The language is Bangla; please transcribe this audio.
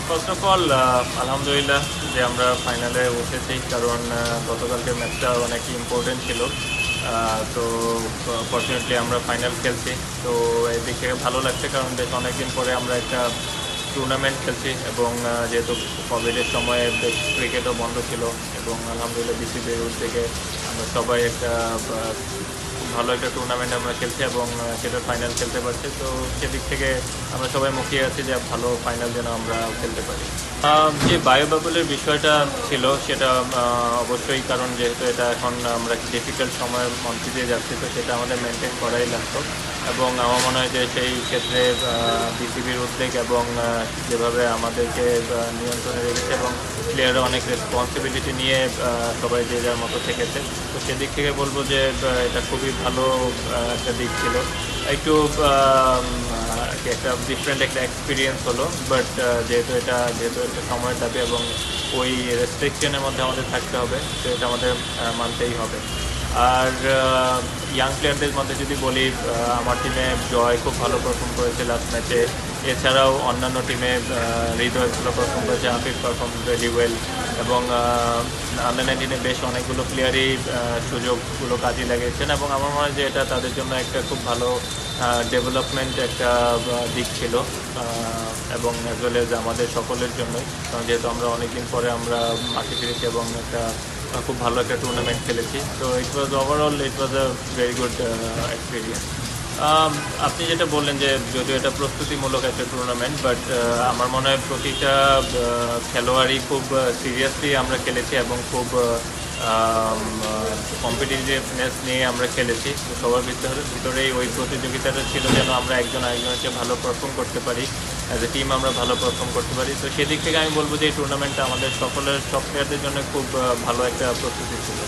ফার্স্ট অফ অল আলহামদুলিল্লাহ যে আমরা ফাইনালে উঠেছি, কারণ গতকালকের ম্যাচটা অনেক ইম্পর্টেন্ট ছিল। তো ফর্চুনেটলি আমরা ফাইনাল খেলছি। তো এই দিক থেকে ভালো লাগছে, কারণ বেশ অনেকদিন পরে আমরা একটা টুর্নামেন্ট খেলছি, এবং যেহেতু কোভিডের সময়ে বেশ ক্রিকেটও বন্ধ ছিল, এবং আলহামদুলিল্লাহ বিসিবির থেকে আমরা সবাই একটা খুব ভালো একটা টুর্নামেন্ট আমরা খেলছি, এবং সেটার ফাইনাল খেলতে পারছি। তো সেদিক থেকে আমরা সবাই মুখিয়ে আছি যে ভালো ফাইনাল যেন আমরা খেলতে পারি। যে বায়ো বাবলের বিষয়টা ছিল সেটা অবশ্যই, কারণ যেহেতু এটা এখন আমরা ডিফিকাল্ট সময়ের মধ্যে দিয়ে যাচ্ছি, তো সেটা আমাদের মেনটেন করাই লাগতো। এবং আমার মনে হয় যে সেই ক্ষেত্রে বিসিবির উদ্বেগ এবং যেভাবে আমাদেরকে নিয়ন্ত্রণে রেখেছে, এবং প্লেয়াররা অনেক রেসপন্সিবিলিটি নিয়ে সবাই যে যার মতো থেকেছে। তো সেদিক থেকে বলবো যে এটা খুবই ভালো একটা দিক ছিল। একটু একটা ডিফারেন্ট একটা এক্সপিরিয়েন্স হলো, বাট যেহেতু একটা সময়ের দাবি, এবং ওই রেস্ট্রিকশনের মধ্যে আমাদের থাকতে হবে, তো এটা আমাদের মানতেই হবে। আর ইয়াং প্লেয়ারদের মধ্যে যদি বলি, আমার টিমে জয় খুব ভালো পারফর্ম করেছে লাস্ট ম্যাচে। এছাড়াও অন্যান্য টিমে হৃদয় ভালো পারফর্ম করেছে, আফিফ পারফর্ম ভেরি ওয়েল, এবং আন্ডার 19-এ বেশ অনেকগুলো প্লেয়ারই সুযোগগুলো কাজে লাগিয়েছেন, এবং আমার মনে হয় যে এটা তাদের জন্য একটা খুব ভালো ডেভেলপমেন্ট একটা দিক ছিল, এবং অ্যাজ ওয়েল এজ আমাদের সকলের জন্যই, কারণ যেহেতু আমরা অনেকদিন পরে আমরা মাঠে ফিরেছি এবং একটা খুব ভালো একটা টুর্নামেন্ট খেলেছি। তো ইট ওয়াজ আ ভেরি গুড এক্সপিরিয়েন্স। আপনি যেটা বললেন যে যদিও এটা প্রস্তুতিমূলক একটা টুর্নামেন্ট, বাট আমার মনে হয় প্রতিটা খেলোয়াড়ই খুব সিরিয়াসলি আমরা খেলেছি, এবং খুব কম্পিটিটিভনেস নিয়ে আমরা খেলেছি। তো সবার ভিতরেই ওই প্রতিযোগিতাটা ছিল যেন আমরা একজন আরেকজনের চেয়ে ভালো পারফর্ম করতে পারি, অ্যাজ এ টিম আমরা ভালো পারফর্ম করতে পারি। তো সেদিক থেকে আমি বলবো যে এই টুর্নামেন্টটা আমাদের সকলের সব প্লেয়ারদের জন্য খুব ভালো একটা প্রস্তুতি ছিল।